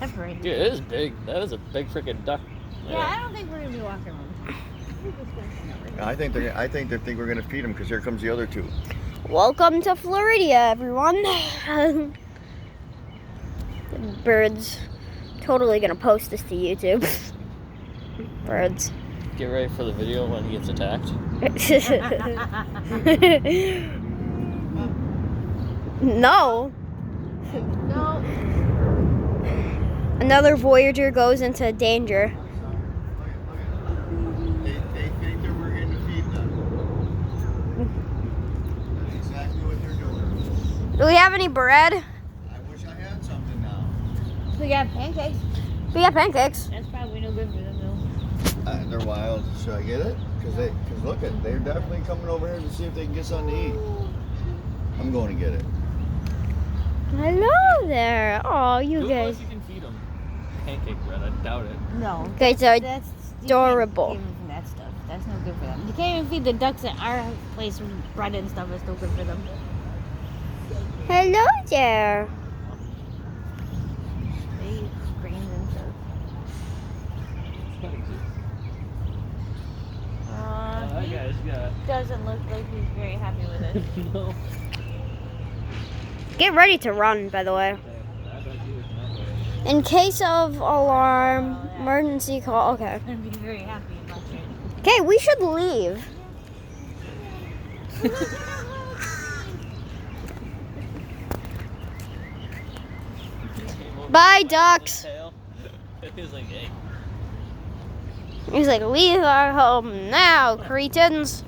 Dude, Dude, it is big. That is a big freaking duck. yeah, I don't think we're gonna be walking around. I think they think we're gonna feed them because here comes the other two. Welcome to Florida, everyone. The birds. Totally gonna post this to YouTube. Birds. Get ready for the video when he gets attacked. No. No. Another Voyager goes into danger. They think that we're gonna feed them. That's exactly what they're doing. Do we have any bread? I wish I had something now. We got pancakes. We got pancakes. That's probably no good for them though. They're wild. Should I get it? Cause look they're definitely coming over here to see if they can get something to eat. I'm going to get it. Hello there. Oh, you Who guys. knows you can feed them pancake bread? I doubt it. No. Guys are That's adorable. You can't feed them that stuff. That's no good for them. You can't even feed the ducks at our place bread and stuff. It's no good for them. Hello there. They eat grains and stuff. That He guy's got. doesn't look like he's very happy with it. No. Get ready to run, by the way. I bet he was not way. In case of alarm, emergency call. Okay. He's gonna be very happy about it. Okay, we should leave. Bye, ducks. He was like, hey. He's like, leave our home now, cretins.